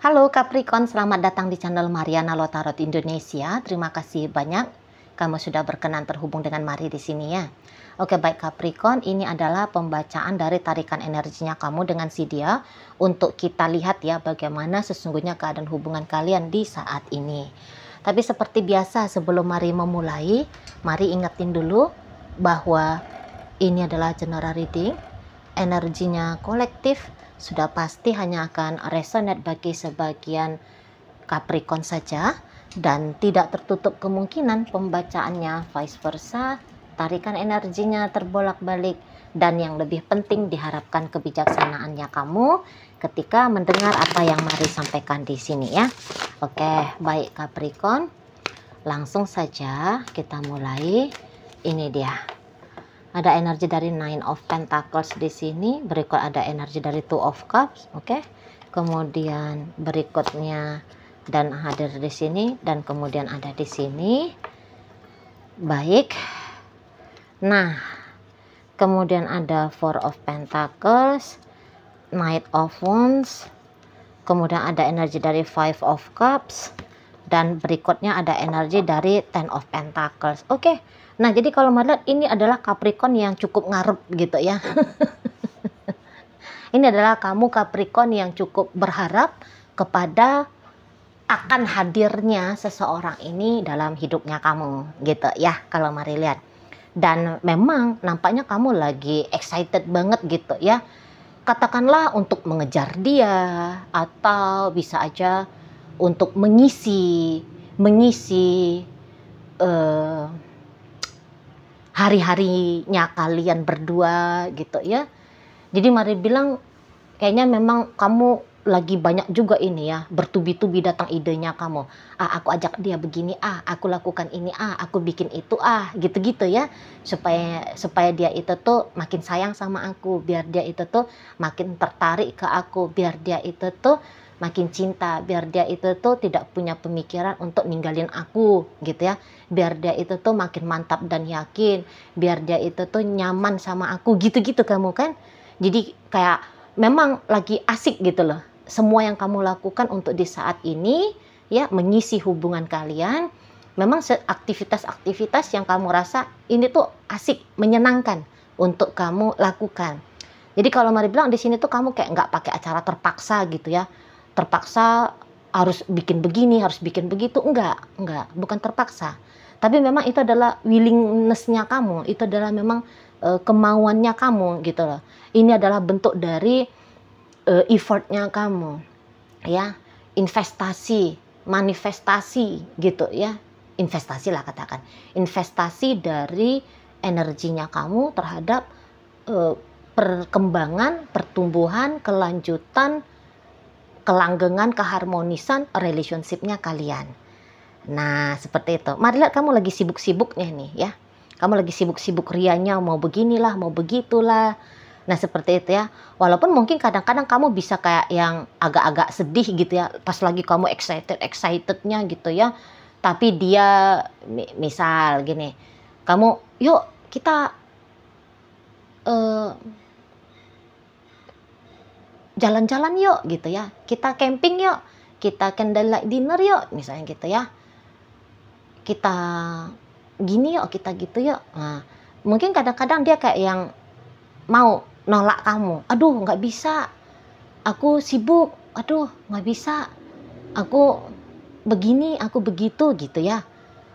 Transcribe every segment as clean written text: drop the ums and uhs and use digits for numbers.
Halo Capricorn, selamat datang di channel Mariana Lotarot Indonesia. Terima kasih banyak kamu sudah berkenan terhubung dengan Mari di sini ya. Oke, baik Capricorn, ini adalah pembacaan dari tarikan energinya kamu dengan si dia untuk kita lihat ya bagaimana sesungguhnya keadaan hubungan kalian di saat ini. Tapi seperti biasa sebelum Mari memulai, Mari ingetin dulu bahwa ini adalah general reading, energinya kolektif, sudah pasti hanya akan resonate bagi sebagian Capricorn saja dan tidak tertutup kemungkinan pembacaannya vice versa, tarikan energinya terbolak-balik, dan yang lebih penting diharapkan kebijaksanaannya kamu ketika mendengar apa yang Mari sampaikan di sini ya. Oke, baik Capricorn, langsung saja kita mulai. Ini dia. Ada energi dari Nine of Pentacles di sini, berikut ada energi dari Two of Cups, oke. Kemudian berikutnya dan hadir di sini dan kemudian ada di sini. Baik. Nah, kemudian ada Four of Pentacles, Knight of Wands, kemudian ada energi dari Five of Cups, dan berikutnya ada energi dari Ten of Pentacles. Oke. Nah, jadi kalau melihat ini adalah Capricorn yang cukup ngarep gitu ya. Ini adalah kamu Capricorn yang cukup berharap kepada akan hadirnya seseorang ini dalam hidupnya kamu gitu ya, kalau Mari lihat. Dan memang nampaknya kamu lagi excited banget gitu ya. Katakanlah untuk mengejar dia atau bisa aja untuk mengisi hari-harinya kalian berdua gitu ya. Jadi Mari bilang kayaknya memang kamu lagi banyak juga ini ya, bertubi-tubi datang idenya kamu. Aku ajak dia begini, aku lakukan ini, aku bikin itu, gitu-gitu ya. Supaya dia itu tuh makin sayang sama aku, biar dia itu tuh makin tertarik ke aku, biar dia itu tuh makin cinta, biar dia itu tuh tidak punya pemikiran untuk ninggalin aku gitu ya, biar dia itu tuh makin mantap dan yakin, biar dia itu tuh nyaman sama aku, gitu-gitu kamu kan. Jadi kayak memang lagi asik gitu loh semua yang kamu lakukan untuk di saat ini ya, mengisi hubungan kalian. Memang aktivitas-aktivitas yang kamu rasa ini tuh asik, menyenangkan untuk kamu lakukan. Jadi kalau Mari bilang di sini tuh kamu kayak nggak pakai acara terpaksa gitu ya, terpaksa harus bikin begini, harus bikin begitu. Enggak, bukan terpaksa. Tapi memang itu adalah willingness-nya kamu, itu adalah memang kemauannya kamu gitu loh. Ini adalah bentuk dari effortnya kamu ya, investasi, manifestasi gitu ya, investasi lah katakan, investasi dari energinya kamu terhadap perkembangan, pertumbuhan, kelanjutan, kelanggengan, keharmonisan relationship-nya kalian. Nah, seperti itu. Mari lihat kamu lagi sibuk-sibuknya nih ya. Kamu lagi sibuk-sibuk rianya, mau beginilah, mau begitulah. Nah, seperti itu ya. Walaupun mungkin kadang-kadang kamu bisa kayak yang agak-agak sedih gitu ya. Pas lagi kamu excitednya gitu ya. Tapi dia, misal gini. Kamu, yuk kita jalan-jalan yuk gitu ya, kita camping yuk, kita candlelight dinner yuk misalnya gitu ya, kita gini yuk, kita gitu yuk. Nah, mungkin kadang-kadang dia kayak yang mau nolak kamu, aduh nggak bisa, aku sibuk, aduh nggak bisa, aku begini, aku begitu gitu ya.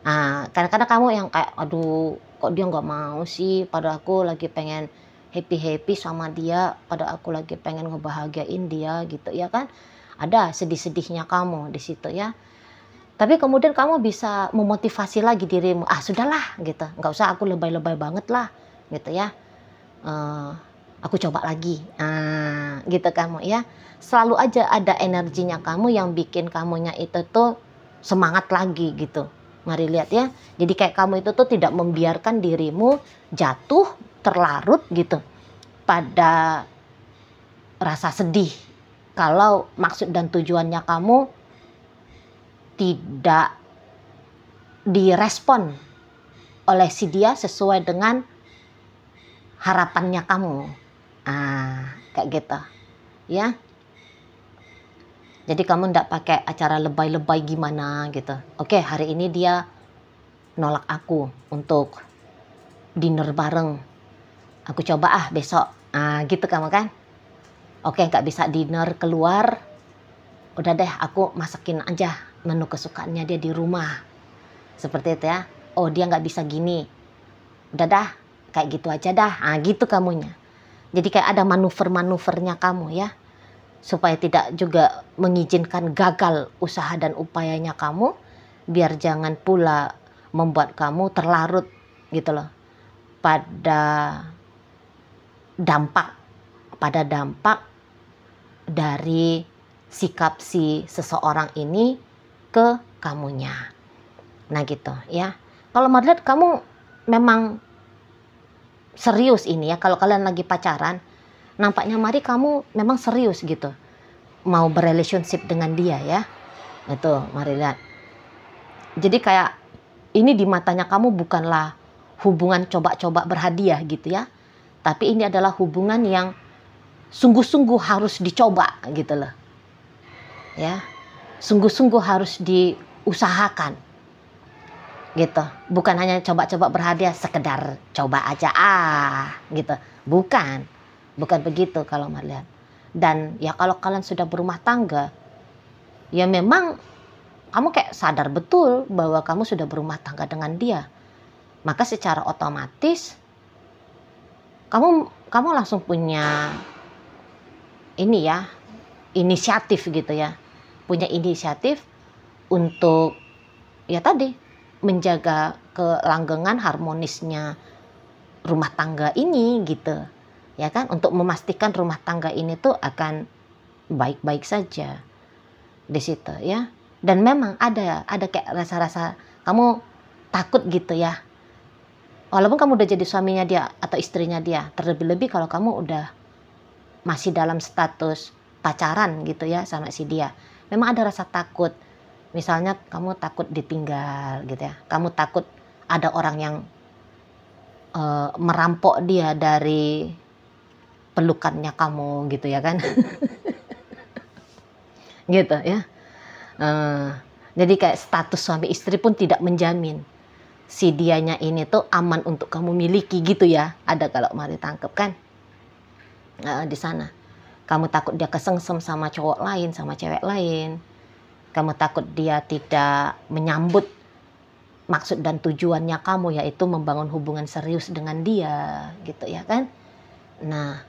Nah, kadang-kadang kamu yang kayak aduh kok dia nggak mau sih, padahal aku lagi pengen happy sama dia, pada aku lagi pengen ngebahagiain dia gitu ya kan. Ada sedih-sedihnya kamu di situ ya. Tapi kemudian kamu bisa memotivasi lagi dirimu, sudahlah gitu, nggak usah aku lebay-lebay banget lah gitu ya. Aku coba lagi, gitu kamu ya. Selalu aja ada energinya kamu yang bikin kamunya itu tuh semangat lagi gitu. Mari lihat ya. Jadi kayak kamu itu tuh tidak membiarkan dirimu jatuh terlarut gitu pada rasa sedih kalau maksud dan tujuannya kamu tidak direspon oleh si dia sesuai dengan harapannya kamu. Kayak gitu ya. Jadi kamu ndak pakai acara lebay-lebay gimana gitu. Oke, hari ini dia nolak aku untuk dinner bareng. Aku coba besok. Gitu kamu kan. Oke, nggak bisa dinner keluar. Udah deh, aku masakin aja menu kesukaannya dia di rumah. Seperti itu ya. Oh, dia nggak bisa gini. Udah dah, kayak gitu aja dah. Gitu kamunya. Jadi kayak ada manuver-manuvernya kamu ya. Supaya tidak juga mengizinkan gagal usaha dan upayanya kamu. Biar jangan pula membuat kamu terlarut gitu loh. Pada dampak dari sikap si seseorang ini ke kamunya. Nah gitu ya. Kalau Marliat kamu memang serius ini ya. Kalau kalian lagi pacaran, nampaknya Mari kamu memang serius gitu. Mau berrelationship dengan dia ya. Itu Mari lihat. Jadi kayak ini di matanya kamu bukanlah hubungan coba-coba berhadiah gitu ya. Tapi ini adalah hubungan yang sungguh-sungguh harus dicoba gitu loh. Ya. Sungguh-sungguh harus diusahakan. Gitu. Bukan hanya coba-coba berhadiah sekedar coba aja gitu. Bukan begitu kalau melihat. Dan ya kalau kalian sudah berumah tangga, ya memang kamu kayak sadar betul bahwa kamu sudah berumah tangga dengan dia. Maka secara otomatis kamu langsung punya ini ya, inisiatif gitu ya. Punya inisiatif untuk ya tadi menjaga kelanggengan harmonisnya rumah tangga ini gitu. Ya kan, untuk memastikan rumah tangga ini tuh akan baik-baik saja di situ ya. Dan memang ada kayak rasa-rasa kamu takut gitu ya. Walaupun kamu udah jadi suaminya dia atau istrinya dia, terlebih-lebih kalau kamu udah masih dalam status pacaran gitu ya sama si dia. Memang ada rasa takut. Misalnya kamu takut ditinggal gitu ya. Kamu takut ada orang yang merampok dia dari pelukannya kamu gitu ya kan. Gitu ya. Jadi kayak status suami istri pun tidak menjamin si dianya ini tuh aman untuk kamu miliki gitu ya. Ada kalau Mari tangkep kan di sana. Kamu takut dia kesengsem sama cowok lain, sama cewek lain. Kamu takut dia tidak menyambut maksud dan tujuannya kamu, yaitu membangun hubungan serius dengan dia gitu ya kan. Nah,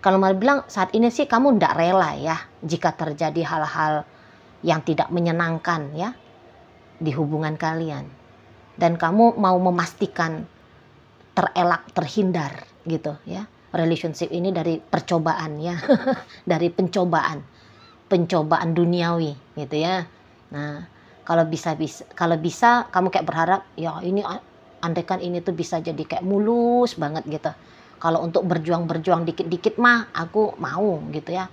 kalau Mari bilang saat ini sih kamu ndak rela ya jika terjadi hal-hal yang tidak menyenangkan ya di hubungan kalian. Dan kamu mau memastikan terelak, terhindar gitu ya. Relationship ini dari percobaan ya. Dari pencobaan duniawi gitu ya. Nah, kalau bisa kamu kayak berharap ya ini andaikan ini tuh bisa jadi kayak mulus banget gitu. Kalau untuk berjuang dikit-dikit mah aku mau gitu ya.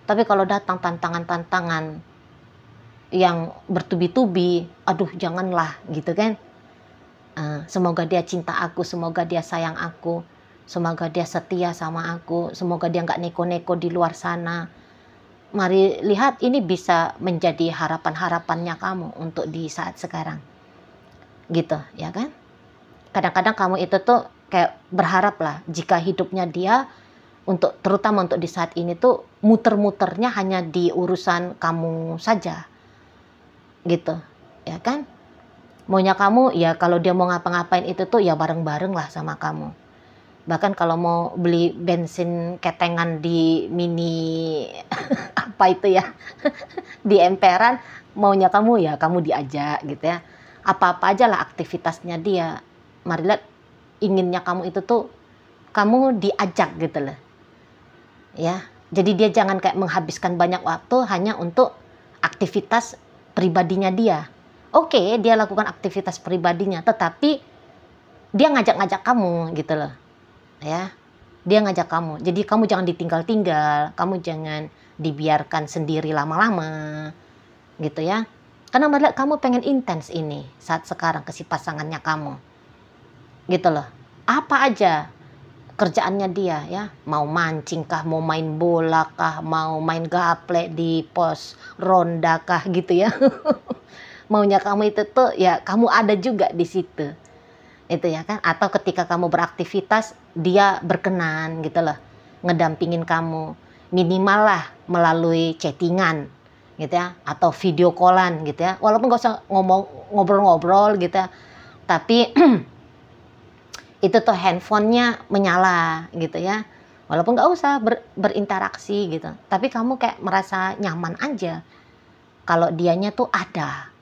Tapi kalau datang tantangan yang bertubi-tubi, aduh janganlah gitu kan. Semoga dia cinta aku, semoga dia sayang aku, semoga dia setia sama aku, semoga dia nggak neko-neko di luar sana. Mari lihat ini bisa menjadi harapan-harapannya kamu untuk di saat sekarang. Gitu ya kan. Kadang-kadang kamu itu tuh kayak berharap lah jika hidupnya dia terutama untuk di saat ini tuh muter-muternya hanya di urusan kamu saja. Gitu ya kan. Maunya kamu ya kalau dia mau ngapa-ngapain itu tuh ya bareng-bareng lah sama kamu. Bahkan kalau mau beli bensin ketengan di mini apa itu ya di emperan, maunya kamu ya kamu diajak gitu ya. Apa-apa aja lah aktivitasnya dia. Mari lihat inginnya kamu itu tuh kamu diajak gitu loh. Ya, jadi dia jangan kayak menghabiskan banyak waktu hanya untuk aktivitas pribadinya dia. Oke, dia lakukan aktivitas pribadinya, tetapi dia ngajak-ngajak kamu gitu loh. Ya, dia ngajak kamu. Jadi kamu jangan ditinggal-tinggal, kamu jangan dibiarkan sendiri lama-lama. Gitu ya. Karena melihat kamu pengen intens ini saat sekarang ke si pasangannya kamu. Gitu loh. Apa aja kerjaannya dia ya, mau mancing kah, mau main bola kah, mau main gaple di pos ronda kah gitu ya. Maunya kamu itu tuh ya kamu ada juga di situ. Itu ya kan, atau ketika kamu beraktivitas dia berkenan gitu loh, ngedampingin kamu, minimal lah melalui chattingan gitu ya, atau video callan gitu ya, walaupun gak usah ngobrol-ngobrol gitu ya, tapi itu tuh handphonenya menyala gitu ya, walaupun nggak usah berinteraksi gitu, tapi kamu kayak merasa nyaman aja kalau dianya tuh ada,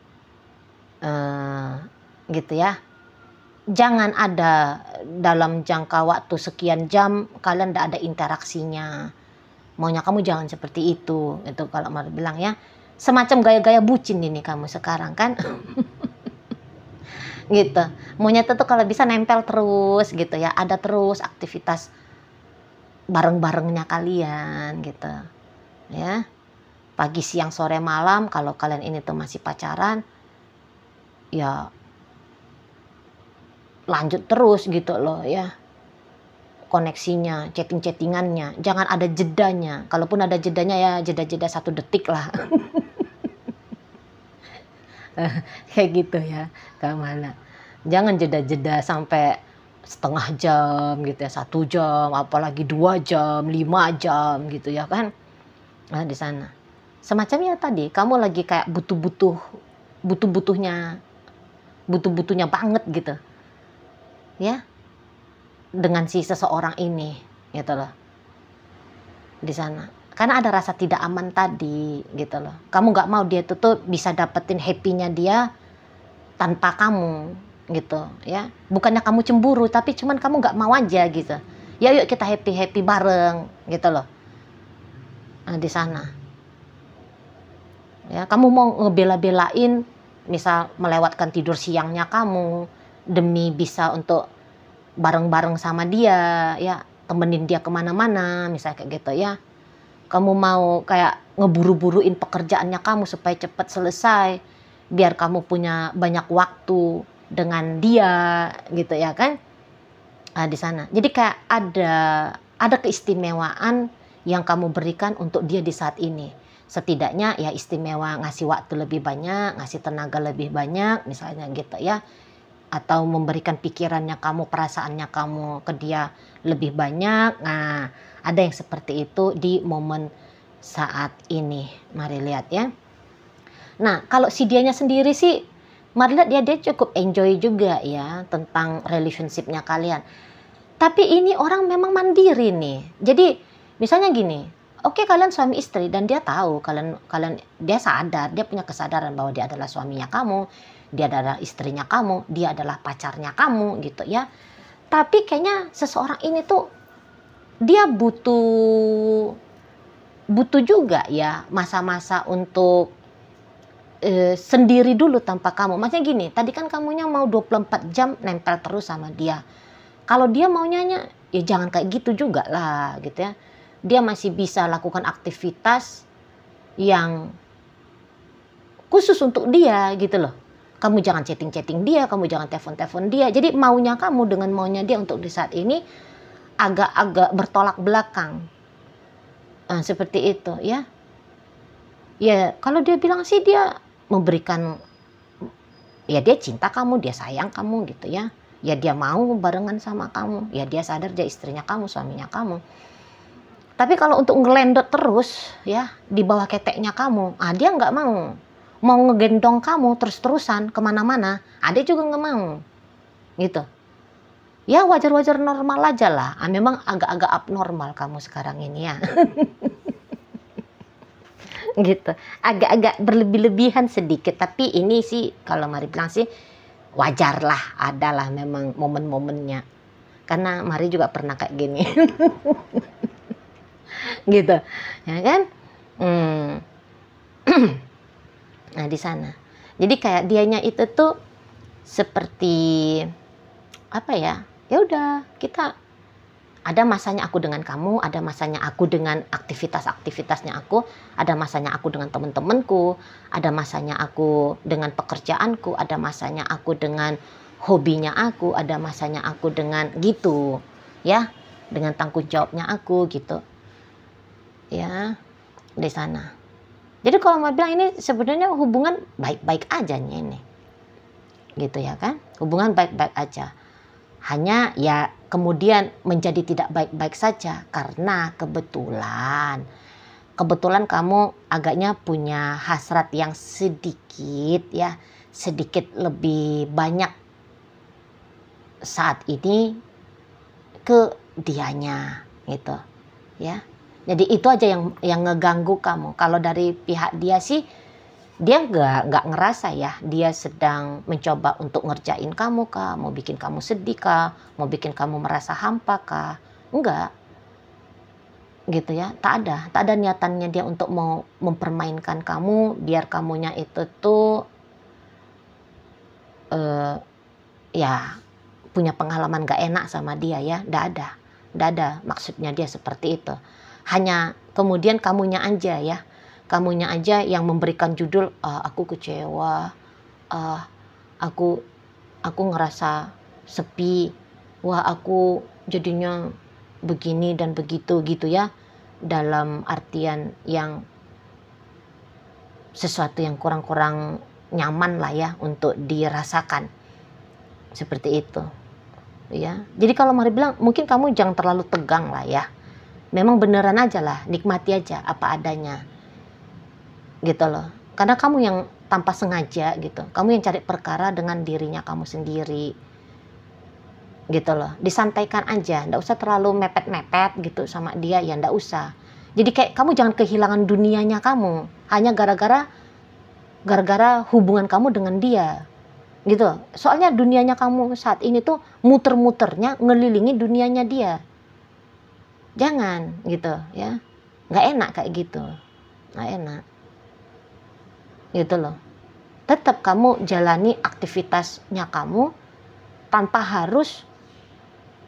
gitu ya. Jangan ada dalam jangka waktu sekian jam kalian nggak ada interaksinya. Maunya kamu jangan seperti itu kalau Mari bilang ya, semacam gaya-gaya bucin ini kamu sekarang kan. Gitu, maunya tuh kalau bisa nempel terus gitu ya, ada terus aktivitas bareng-barengnya kalian gitu ya, pagi siang sore malam. Kalau kalian ini tuh masih pacaran ya lanjut terus gitu loh ya, koneksinya, chattingannya, jangan ada jedanya. Kalaupun ada jedanya ya jeda-jeda 1 detik lah. Kayak gitu ya Kak Mala. Jangan jeda-jeda sampai setengah jam gitu ya, 1 jam, apalagi 2 jam, 5 jam gitu ya kan. Nah di sana. Semacamnya tadi, kamu lagi kayak butuh-butuhnya banget gitu. Ya. Dengan si seseorang ini gitu loh. Di sana. Karena ada rasa tidak aman tadi gitu loh. Kamu nggak mau dia tuh bisa dapetin happy-nya dia tanpa kamu gitu ya. Bukannya kamu cemburu, tapi cuman kamu nggak mau aja gitu. Ya yuk kita happy bareng gitu loh. Nah, di sana. Ya, kamu mau ngebela-belain misal melewatkan tidur siangnya kamu demi bisa untuk bareng-bareng sama dia ya, temenin dia kemana-mana misalnya kayak gitu ya. Kamu mau kayak ngeburu-buruin pekerjaannya kamu supaya cepat selesai, biar kamu punya banyak waktu dengan dia gitu ya kan. Nah, di sana. Jadi kayak ada keistimewaan yang kamu berikan untuk dia di saat ini. Setidaknya ya istimewa ngasih waktu lebih banyak, ngasih tenaga lebih banyak misalnya gitu ya. Atau memberikan pikirannya kamu, perasaannya kamu ke dia lebih banyak. Nah, ada yang seperti itu di momen saat ini. Mari lihat ya. Nah, kalau si dianya sendiri sih, mari lihat dia cukup enjoy juga ya tentang relationship-nya kalian. Tapi ini orang memang mandiri nih. Jadi misalnya gini, oke kalian suami istri dan dia tahu kalian dia sadar, dia punya kesadaran bahwa dia adalah suaminya kamu, dia adalah istrinya kamu, dia adalah pacarnya kamu gitu ya. Tapi kayaknya seseorang ini tuh dia butuh juga ya masa-masa untuk sendiri dulu tanpa kamu. Maksudnya gini, tadi kan kamunya mau 24 jam nempel terus sama dia. Kalau dia maunya ya jangan kayak gitu juga lah gitu ya. Dia masih bisa lakukan aktivitas yang khusus untuk dia gitu loh. Kamu jangan chatting dia, kamu jangan telepon dia. Jadi maunya kamu dengan maunya dia untuk di saat ini agak-agak bertolak belakang. Nah, seperti itu ya. Ya kalau dia bilang sih dia memberikan, ya dia cinta kamu, dia sayang kamu gitu ya. Ya dia mau barengan sama kamu, ya dia sadar dia istrinya kamu, suaminya kamu. Tapi kalau untuk ngelendot terus ya di bawah keteknya kamu, dia nggak mau ngegendong kamu terus-terusan kemana-mana, dia juga nggak mau gitu. Ya wajar-wajar normal aja lah. Memang agak-agak abnormal kamu sekarang ini ya. Gitu, agak-agak berlebih-lebihan sedikit, tapi ini sih kalau Mari bilang sih wajar lah, adalah memang momen-momennya, karena Mari juga pernah kayak gini. Gitu ya kan. Nah di sana jadi kayak dianya itu tuh seperti apa ya, ya udah kita ada masanya aku dengan kamu, ada masanya aku dengan aktivitasnya aku, ada masanya aku dengan teman-temanku, ada masanya aku dengan pekerjaanku, ada masanya aku dengan hobinya aku, ada masanya aku dengan gitu ya. dengan tanggung jawabnya aku gitu ya di sana. Jadi kalau mau bilang ini sebenarnya hubungan baik-baik aja nih ini gitu ya kan, hubungan baik-baik aja, hanya ya kemudian menjadi tidak baik-baik saja karena kebetulan kamu agaknya punya hasrat yang sedikit ya, sedikit lebih banyak saat ini ke dianya gitu ya. Jadi itu aja yang ngeganggu kamu. Kalau dari pihak dia sih, dia nggak ngerasa ya dia sedang mencoba untuk ngerjain kamu kah, mau bikin kamu sedih kah, mau bikin kamu merasa hampa kah, enggak gitu ya. Tak ada niatannya dia untuk mau mempermainkan kamu biar kamunya itu tuh ya punya pengalaman gak enak sama dia ya. Nggak ada maksudnya dia seperti itu. Hanya kemudian kamunya aja yang memberikan judul aku kecewa, aku ngerasa sepi, wah aku jadinya begini dan begitu gitu ya, dalam artian yang sesuatu yang kurang nyaman lah ya untuk dirasakan seperti itu ya. Jadi kalau Mari bilang mungkin kamu jangan terlalu tegang lah ya, memang beneran aja lah, nikmati aja apa adanya gitu loh. Karena kamu yang tanpa sengaja gitu, kamu yang cari perkara dengan dirinya kamu sendiri gitu loh. Disantaikan aja, ndak usah terlalu mepet-mepet gitu sama dia ya, ndak usah. Jadi kayak kamu jangan kehilangan dunianya kamu hanya gara-gara hubungan kamu dengan dia gitu. Soalnya dunianya kamu saat ini tuh muter-muternya ngelilingi dunianya dia. Jangan gitu ya, nggak enak kayak gitu, nggak enak gitu loh. Tetap kamu jalani aktivitasnya kamu tanpa harus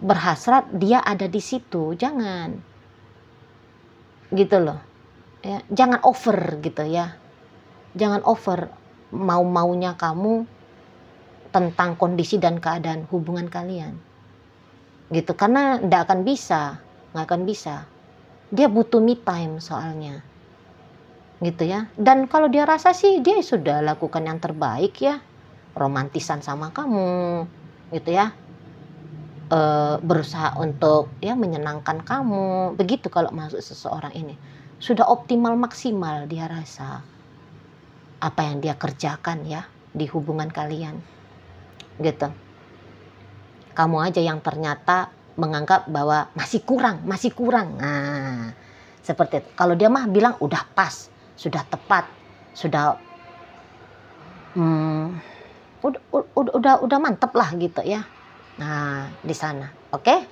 berhasrat dia ada di situ, jangan gitu loh ya. Jangan over gitu ya, jangan over mau-maunya kamu tentang kondisi dan keadaan hubungan kalian gitu, karena nggak akan bisa. Dia butuh me time soalnya gitu ya. Dan kalau dia rasa sih dia sudah lakukan yang terbaik ya, romantisan sama kamu gitu ya, berusaha untuk ya menyenangkan kamu begitu. Kalau maksud seseorang ini sudah optimal maksimal dia rasa apa yang dia kerjakan ya di hubungan kalian gitu. Kamu aja yang ternyata menganggap bahwa masih kurang. Nah, seperti itu. Kalau dia mah bilang udah pas, sudah tepat, sudah udah mantep lah gitu ya. Nah, di sana. Oke?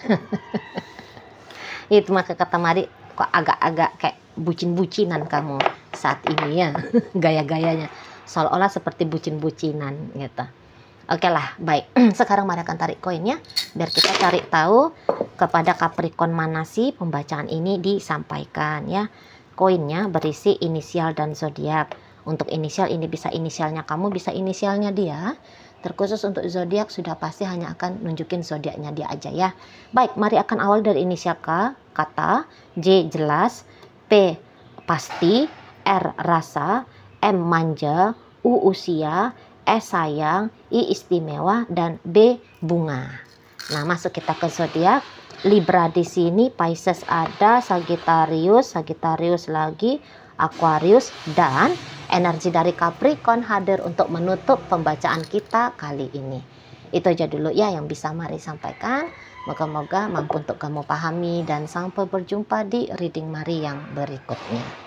Itu maka kata Mari, kok agak-agak kayak bucin-bucinan kamu saat ini ya. Gaya-gayanya seolah-olah seperti bucin-bucinan gitu. Oke lah, baik. Sekarang Mari akan tarik koinnya biar kita cari tahu kepada Capricorn mana sih pembacaan ini disampaikan ya. Koinnya berisi inisial dan zodiak. Untuk inisial ini bisa inisialnya kamu, bisa inisialnya dia. Terkhusus untuk zodiak sudah pasti hanya akan nunjukin zodiaknya dia aja ya. Baik, Mari akan awal dari inisial K, kata, J jelas, P pasti, R rasa, M manja, U usia, S sayang, I istimewa, dan B bunga. Nah, masuk kita ke zodiak. Libra di sini, Pisces ada, Sagittarius lagi, Aquarius, dan energi dari Capricorn hadir untuk menutup pembacaan kita kali ini. Itu aja dulu ya yang bisa Mari sampaikan. Moga-moga mampu untuk kamu pahami, dan sampai berjumpa di reading Mari yang berikutnya.